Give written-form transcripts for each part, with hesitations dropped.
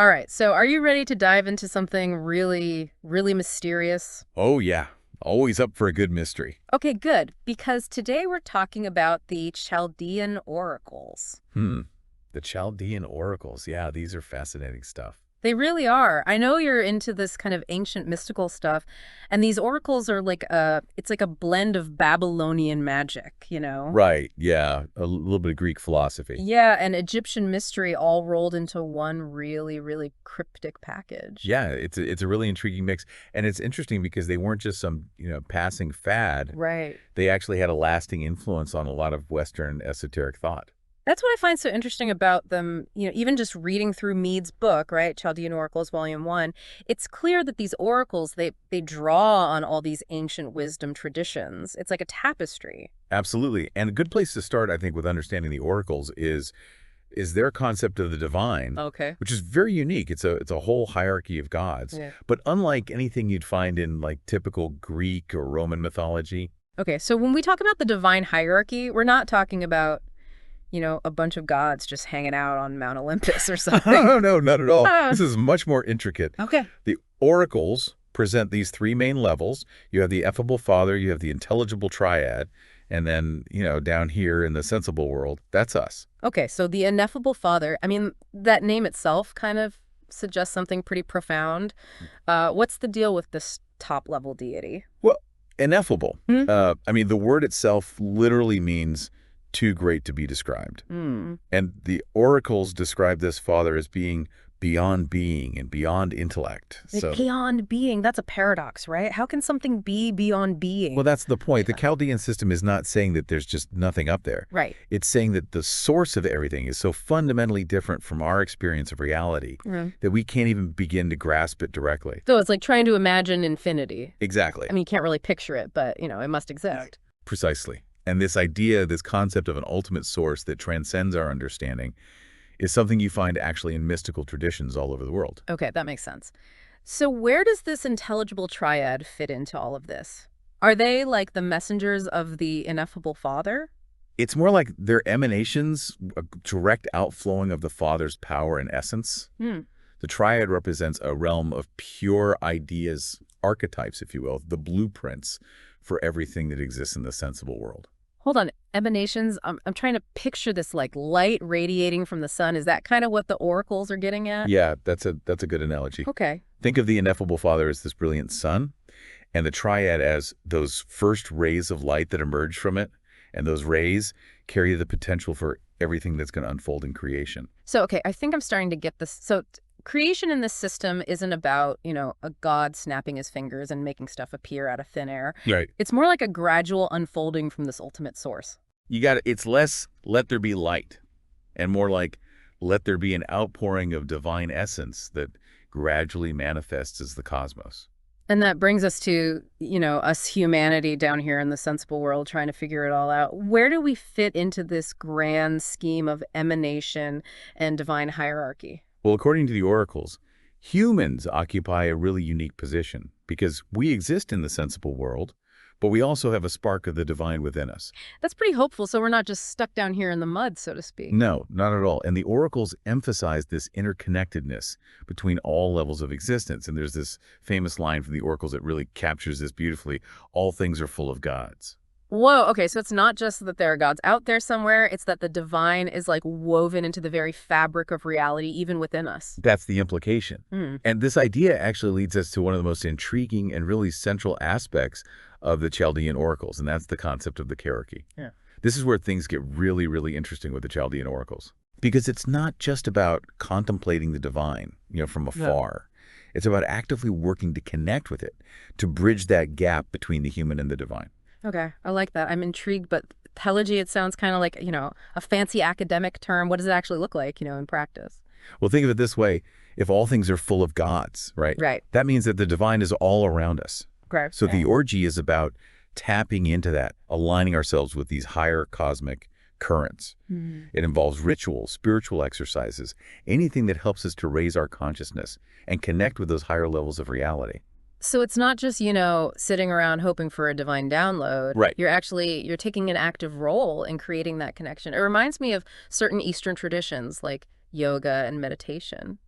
All right, so are you ready to dive into something really, really mysterious? Oh, yeah. Always up for a good mystery. Okay, good, because today we're talking about the Chaldean Oracles. Hmm. The Chaldean Oracles. Yeah, these are fascinating stuff. They really are. I know you're into this kind of ancient mystical stuff, and these oracles are it's like a blend of Babylonian magic, you know? Right. Yeah. A little bit of Greek philosophy. Yeah, and Egyptian mystery all rolled into one really, really cryptic package. Yeah, it's a really intriguing mix. And it's interesting because they weren't just some, passing fad. Right. They actually had a lasting influence on a lot of Western esoteric thought. That's what I find so interesting about them, even just reading through Mead's book, right, Chaldean Oracles, Volume 1, it's clear that these oracles, they draw on all these ancient wisdom traditions. It's like a tapestry. Absolutely. And a good place to start, I think, with understanding the oracles is their concept of the divine, Okay. which is very unique. It's a whole hierarchy of gods. Yeah. But unlike anything you'd find in like typical Greek or Roman mythology. Okay, so when we talk about the divine hierarchy, we're not talking about, a bunch of gods just hanging out on Mount Olympus or something. Oh, no, not at all. Ah, This is much more intricate. okay. The oracles present these three main levels. You have the effable father, you have the intelligible triad, and then, down here in the sensible world, that's us. Okay, so the ineffable father, I mean, that name itself kind of suggests something pretty profound. What's the deal with this top-level deity? Well, ineffable. Hmm? The word itself literally means too great to be described. Hmm. And the oracles describe this father as being and beyond intellect. Like So, beyond being, that's a paradox, right? How can something be beyond being? well, that's the point. The Yeah. Chaldean system is not saying that there's just nothing up there. Right. It's saying that the source of everything is so fundamentally different from our experience of reality Mm. that we can't even begin to grasp it directly. So it's like trying to imagine infinity. Exactly. I mean, you can't really picture it, but, it must exist. Precisely. And this idea, this concept of an ultimate source that transcends our understanding is something you find actually in mystical traditions all over the world. Okay, that makes sense. So where does this intelligible triad fit into all of this? Are they like the messengers of the ineffable father? It's more like they're emanations, a direct outflowing of the Father's power and essence. Hmm. The triad represents a realm of pure ideas, archetypes, if you will, the blueprints for everything that exists in the sensible world. Hold on, emanations. I'm trying to picture this like light radiating from the sun. Is that kind of what the oracles are getting at? Yeah, that's a good analogy. Okay. Think of the ineffable Father as this brilliant sun, and the triad as those first rays of light that emerge from it, and those rays carry the potential for everything that's going to unfold in creation. So, okay, I think I'm starting to get this. So creation in this system isn't about, a god snapping his fingers and making stuff appear out of thin air. Right. It's more like a gradual unfolding from this ultimate source. It's less let there be light and more like let there be an outpouring of divine essence that gradually manifests as the cosmos. And that brings us to, us humanity down here in the sensible world trying to figure it all out. Where do we fit into this grand scheme of emanation and divine hierarchy? Well, according to the oracles, humans occupy a really unique position because we exist in the sensible world, but we also have a spark of the divine within us. That's pretty hopeful, so we're not just stuck down here in the mud, so to speak. No, not at all. And the oracles emphasize this interconnectedness between all levels of existence. And there's this famous line from the oracles that really captures this beautifully. All things are full of gods. Whoa, okay, so it's not just that there are gods out there somewhere, it's that the divine is like woven into the very fabric of reality, even within us. That's the implication. Hmm. And this idea actually leads us to one of the most intriguing and really central aspects of the Chaldean oracles, and that's the concept of the hierarchy. Yeah. This is where things get really, really interesting with the Chaldean oracles. Because it's not just about contemplating the divine, from afar. It's about actively working to connect with it, to bridge that gap between the human and the divine. Okay, I like that. I'm intrigued, but telogy, it sounds kind of like, a fancy academic term. What does it actually look like, in practice? Well, think of it this way. If all things are full of gods, right? Right. That means that the divine is all around us. Great. So the orgy is about tapping into that, aligning ourselves with these higher cosmic currents. Hmm. It involves rituals, spiritual exercises, anything that helps us to raise our consciousness and connect with those higher levels of reality. So it's not just, sitting around hoping for a divine download. Right. You're taking an active role in creating that connection. It reminds me of certain Eastern traditions like yoga and meditation.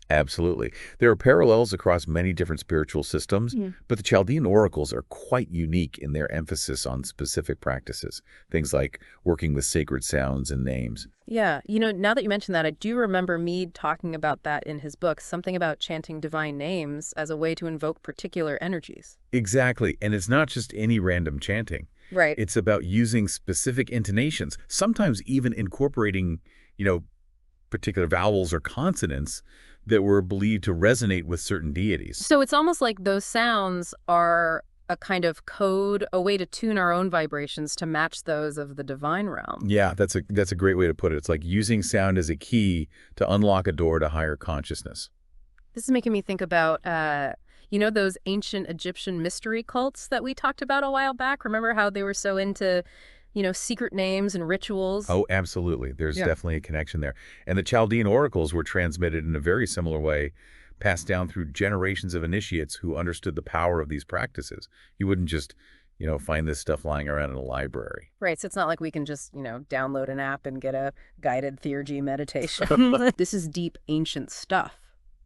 Absolutely. There are parallels across many different spiritual systems, Mm. but the Chaldean oracles are quite unique in their emphasis on specific practices, things like working with sacred sounds and names. Yeah, now that you mention that, I do remember Mead talking about that in his book, something about chanting divine names as a way to invoke particular energies. Exactly, and it's not just any random chanting. Right. It's about using specific intonations, sometimes even incorporating, you know, particular vowels or consonants that were believed to resonate with certain deities. So it's almost like those sounds are a kind of code, a way to tune our own vibrations to match those of the divine realm. Yeah, that's a great way to put it. It's like using sound as a key to unlock a door to higher consciousness. This is making me think about, those ancient Egyptian mystery cults that we talked about a while back? Remember how they were so into, secret names and rituals? Oh, absolutely. There's Yeah. definitely a connection there. And the Chaldean oracles were transmitted in a very similar way, passed down through generations of initiates who understood the power of these practices. You wouldn't just, find this stuff lying around in a library. Right, so it's not like we can just, download an app and get a guided theurgy meditation. This is deep ancient stuff,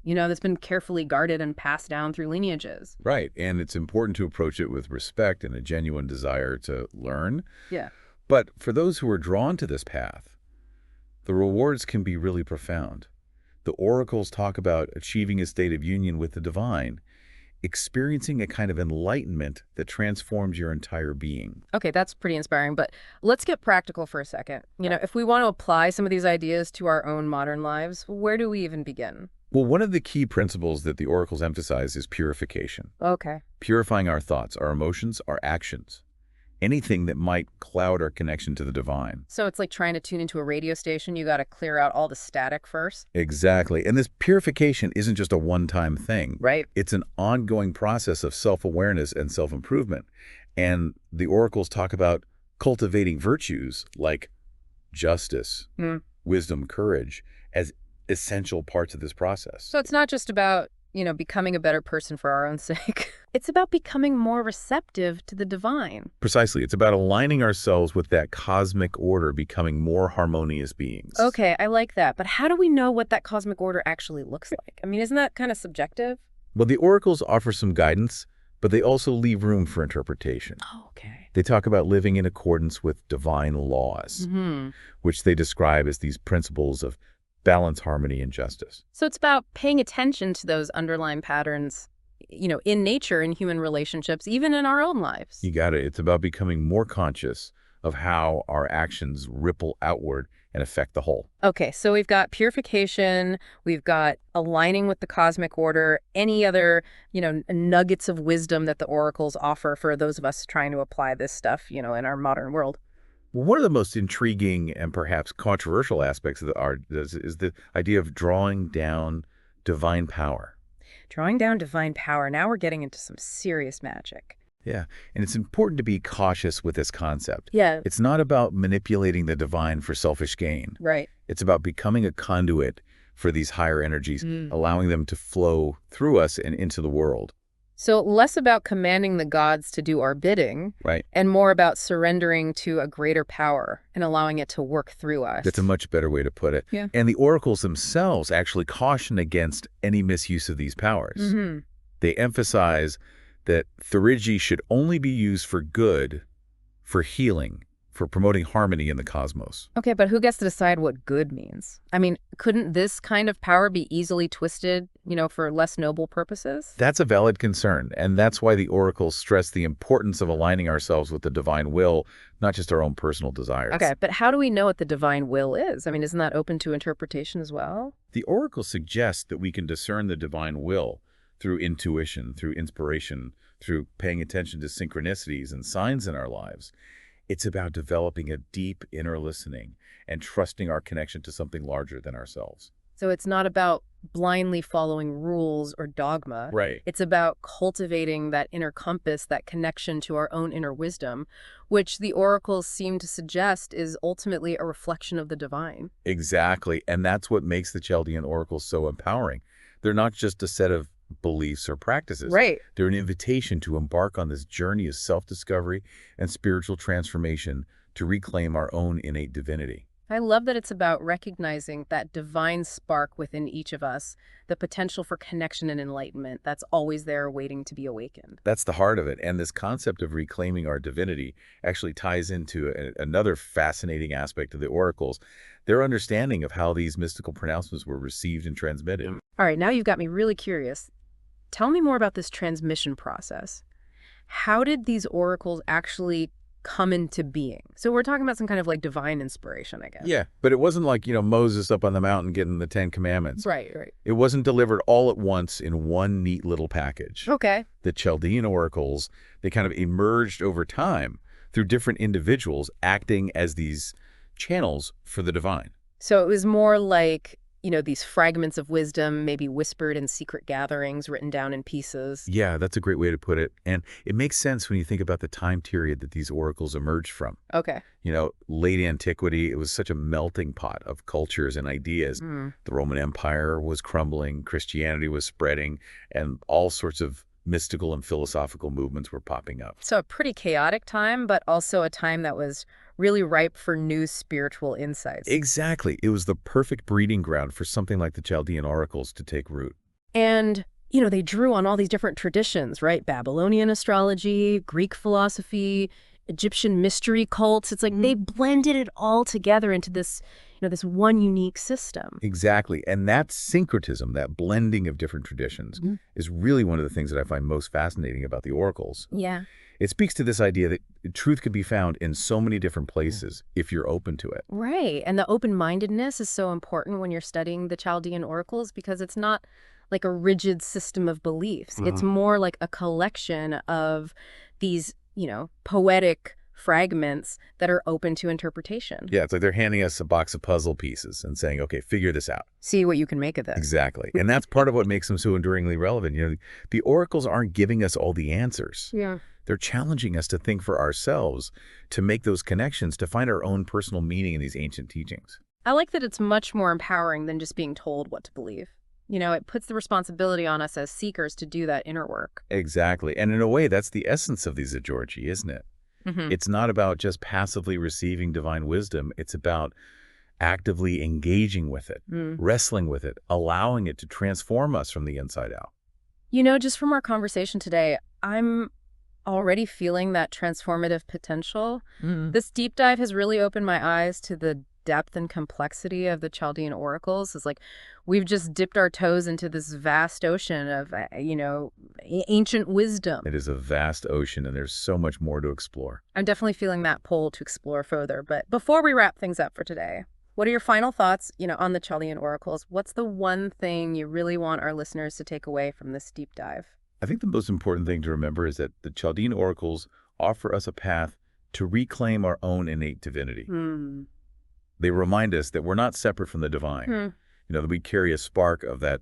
that's been carefully guarded and passed down through lineages. Right. And it's important to approach it with respect and a genuine desire to learn. Yeah. But for those who are drawn to this path, the rewards can be really profound. The oracles talk about achieving a state of union with the divine, experiencing a kind of enlightenment that transforms your entire being. Okay, that's pretty inspiring, but let's get practical for a second. If we want to apply some of these ideas to our own modern lives, where do we even begin? Well, one of the key principles that the oracles emphasize is purification. Okay. Purifying our thoughts, our emotions, our actions. Anything that might cloud our connection to the divine. So it's like trying to tune into a radio station. You got to clear out all the static first. Exactly. And this purification isn't just a one-time thing. Right. It's an ongoing process of self-awareness and self-improvement. And the oracles talk about cultivating virtues like justice, wisdom, courage as essential parts of this process. So it's not just about, becoming a better person for our own sake. It's about becoming more receptive to the divine. Precisely. It's about aligning ourselves with that cosmic order, becoming more harmonious beings. Okay, I like that. But how do we know what that cosmic order actually looks like? I mean, isn't that kind of subjective? Well, the oracles offer some guidance, but they also leave room for interpretation. Oh, okay. They talk about living in accordance with divine laws, which they describe as these principles of balance, harmony, and justice. So it's about paying attention to those underlying patterns, in nature, in human relationships, even in our own lives. You got it. It's about becoming more conscious of how our actions ripple outward and affect the whole. Okay, so we've got purification, we've got aligning with the cosmic order, any other, nuggets of wisdom that the oracles offer for those of us trying to apply this stuff, in our modern world. Well, one of the most intriguing and perhaps controversial aspects of the art is the idea of drawing down divine power. Drawing down divine power. Now we're getting into some serious magic. Yeah, and it's important to be cautious with this concept. Yeah. It's not about manipulating the divine for selfish gain. Right. It's about becoming a conduit for these higher energies, allowing them to flow through us and into the world. So less about commanding the gods to do our bidding, Right. and more about surrendering to a greater power and allowing it to work through us. That's a much better way to put it. Yeah. And the oracles themselves actually caution against any misuse of these powers. They emphasize that theurgy should only be used for good, for healing, for promoting harmony in the cosmos. Okay, but who gets to decide what good means? I mean, couldn't this kind of power be easily twisted, for less noble purposes? That's a valid concern, and that's why the oracles stress the importance of aligning ourselves with the divine will, not just our own personal desires. Okay, but how do we know what the divine will is? I mean, isn't that open to interpretation as well? The oracles suggest that we can discern the divine will through intuition, through inspiration, through paying attention to synchronicities and signs in our lives. It's about developing a deep inner listening and trusting our connection to something larger than ourselves. So it's not about blindly following rules or dogma. Right. It's about cultivating that inner compass, that connection to our own inner wisdom, which the oracles seem to suggest is ultimately a reflection of the divine. Exactly. And that's what makes the Chaldean oracles so empowering. They're not just a set of beliefs or practices. Right. They're an invitation to embark on this journey of self-discovery and spiritual transformation to reclaim our own innate divinity. I love that it's about recognizing that divine spark within each of us, the potential for connection and enlightenment that's always there waiting to be awakened. That's the heart of it. And this concept of reclaiming our divinity actually ties into another fascinating aspect of the oracles, their understanding of how these mystical pronouncements were received and transmitted. All right, now you've got me really curious. Tell me more about this transmission process. How did these oracles actually come into being? So we're talking about some kind of like divine inspiration, I guess. Yeah, but it wasn't like, Moses up on the mountain getting the Ten Commandments. Right, right. It wasn't delivered all at once in one neat little package. Okay. The Chaldean oracles, they kind of emerged over time through different individuals acting as these channels for the divine. So it was more like, these fragments of wisdom, maybe whispered in secret gatherings, written down in pieces. Yeah, that's a great way to put it. And it makes sense when you think about the time period that these oracles emerged from. Okay. Late antiquity, it was such a melting pot of cultures and ideas. Mm. The Roman Empire was crumbling, Christianity was spreading, and all sorts of mystical and philosophical movements were popping up. So a pretty chaotic time, but also a time that was really ripe for new spiritual insights. Exactly. It was the perfect breeding ground for something like the Chaldean oracles to take root. And, they drew on all these different traditions, right? Babylonian astrology, Greek philosophy, Egyptian mystery cults. It's like they blended it all together into this, this one unique system. Exactly. And that syncretism, that blending of different traditions, is really one of the things that I find most fascinating about the oracles. Yeah. It speaks to this idea that truth could be found in so many different places if you're open to it. Right. And the open-mindedness is so important when you're studying the Chaldean oracles because it's not like a rigid system of beliefs. It's more like a collection of these, poetic fragments that are open to interpretation. Yeah, it's like they're handing us a box of puzzle pieces and saying, okay, figure this out. See what you can make of this. Exactly. And that's part of what makes them so enduringly relevant. The oracles aren't giving us all the answers. Yeah. They're challenging us to think for ourselves, to make those connections, to find our own personal meaning in these ancient teachings. I like that it's much more empowering than just being told what to believe. It puts the responsibility on us as seekers to do that inner work. Exactly. And in a way, that's the essence of these Georgie, isn't it? It's not about just passively receiving divine wisdom. It's about actively engaging with it, wrestling with it, allowing it to transform us from the inside out. Just from our conversation today, I'm already feeling that transformative potential. This deep dive has really opened my eyes to the depth and complexity of the Chaldean oracles. It's like we've just dipped our toes into this vast ocean of, ancient wisdom. It is a vast ocean, and there's so much more to explore. I'm definitely feeling that pull to explore further. But before we wrap things up for today, what are your final thoughts, on the Chaldean oracles? What's the one thing you really want our listeners to take away from this deep dive? I think the most important thing to remember is that the Chaldean oracles offer us a path to reclaim our own innate divinity. They remind us that we're not separate from the divine, that we carry a spark of that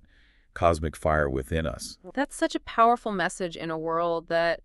cosmic fire within us. That's such a powerful message in a world that,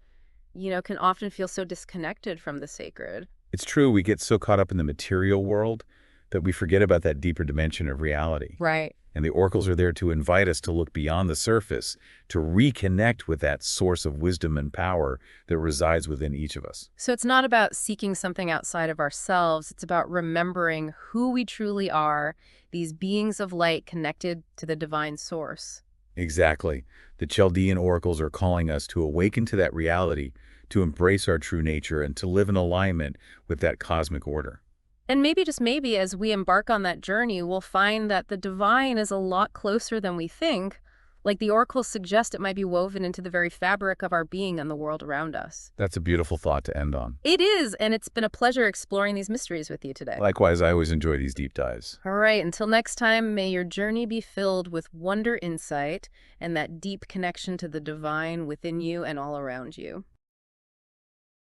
can often feel so disconnected from the sacred. It's true, we get so caught up in the material world that we forget about that deeper dimension of reality. Right. And the oracles are there to invite us to look beyond the surface, to reconnect with that source of wisdom and power that resides within each of us. So it's not about seeking something outside of ourselves. It's about remembering who we truly are, these beings of light connected to the divine source. Exactly. The Chaldean oracles are calling us to awaken to that reality, to embrace our true nature, and to live in alignment with that cosmic order. And maybe, just maybe, as we embark on that journey, we'll find that the divine is a lot closer than we think. Like the oracles suggest, it might be woven into the very fabric of our being and the world around us. That's a beautiful thought to end on. It is, and it's been a pleasure exploring these mysteries with you today. Likewise, I always enjoy these deep dives. All right, until next time, may your journey be filled with wonder, insight, and that deep connection to the divine within you and all around you.